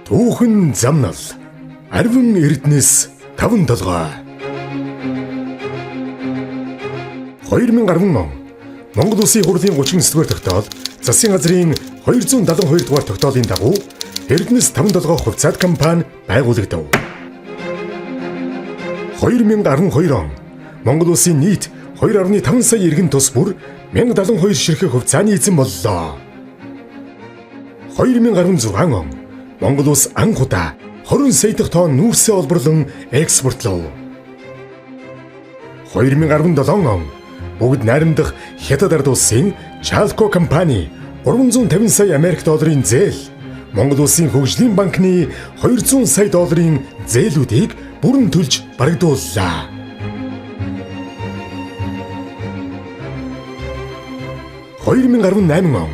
Түүхэн замнал Арвин Эрдэнэс 5 толгой 2010 он Монгол Улсын хурлын 39-р тогтоол засгийн газрын 272-р тогтоолын дагуу Эрдэнэс 5 толгой хувьцаат компани байгуулагдав. 2012 он Монгол Улсын нийт 2.5 сая иргэн тус бүр 1072 ширхэг хувьцааны эзэн боллоо. 2016 он Монгол Улс анх удаа 20 сая дахь тонн нүүрсээ олборлон экспортлов. 2017 он бүгд найрамдах Хятад ард улсын Chalco компани 350 сая Америк долларын зээл, Монгол Улсын хөгжлийн банкны 200 сая долларын зээлүүдийг бүрэн төлж барагдууллаа. 2018 он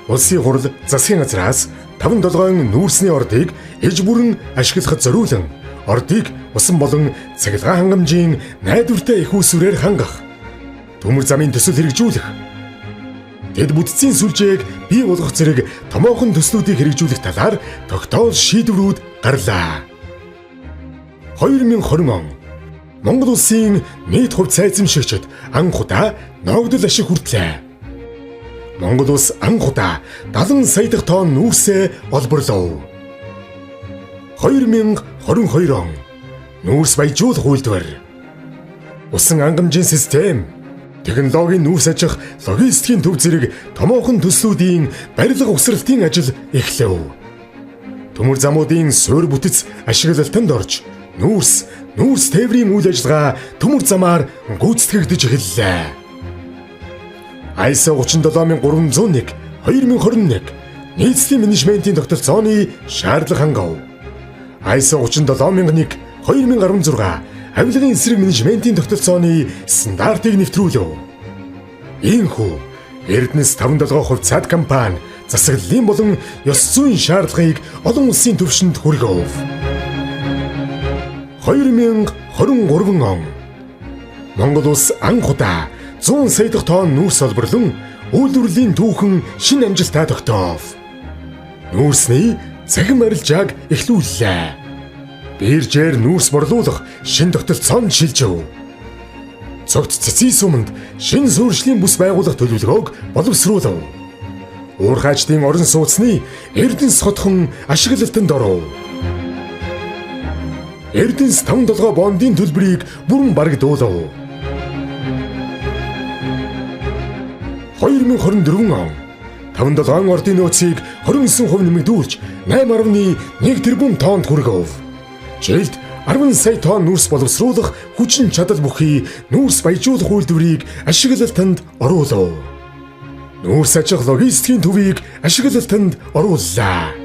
Улсын хурл засгийн газраас 5 толгойн нүүрсний ордыг иж бүрэн ашиглахад зориулан ордыг усан болон цахилгаан хангамжийн найдвартай их усүрээр хангах, төмөр замын төсөл хэрэгжүүлэх, дэд бүтцийн сүлжээг бий болгох зэрэг томоохон төслүүдийг хэрэгжүүлэх талаар тогтоол шийдвэрүүд гарлаа. 2020 он Монгол Улсын нийт хувьцаа эзэмшигчид анх удаа ногдол ашиг хүртлээ. Монгол Улс анх удаа 70 сая дахь тонн нүүрсээ олборлов. 2022 он нүүрс баяжуулах үйлдвэр, усан ангамжийн систем, технологийн нүүрс ажих логистикийн төв зэрэг томоохон төслүүдийн барилга угсралтын ажил эхлэв. Төмөр замуудын суурь бүтэц ашиглалтанд орж нүүрс тээврийн үйл ажиллагаа төмөр замаар гүйцэтгэгдэж эхэллээ. ISO 37301 2021 нийслэлийн менежментийн тогтолцооны шаардлага хангав. ISO 37001 2016 авилгын эсрэг менежментийн тогтолцооны стандартыг нэвтрүүлв. Иймхүү Эрдэнэс 5 толгой хувьцаат компани засаглалын болон ёс зүйн шаардлагыг олон улсын түвшинд хүргэв. 2023 он Монгол Улс анх удаа 100 сая дахь тонн нүүрс олборлон үйлдвэрлэлийн түүхэн шинэ амжилтаа тогтоов. Нүүрсний цахим арилжааг эхлүүллээ. Биржээр нүүрс борлуулах шинэ тогтолцоонд шилжив. Цогт цэцгийн суманд шинэ суурьшлийн бүс байгуулах төлөвлөгөөг боловсруулав. Уурхайчдын орон сууцны Эрдэнэс хотхон ашиглалтанд оров. Эрдэнэс 5 толгой бондын төлбөрийг бүрэн барагдуулав. 2024 он 5 толгойн ордын нөөцийг 29% нэмэгдүүлж 8.1 тэрбум тоннд хүргэв. Жилд 10 сая тонн нүүрс боловсруулах хүчин чадал бүхий нүүрс баяжуулах үйлдвэрийг ашиглалтанд оруулав. Нүүрс ажих логистикийн төвийг ашиглалтанд орууллаа.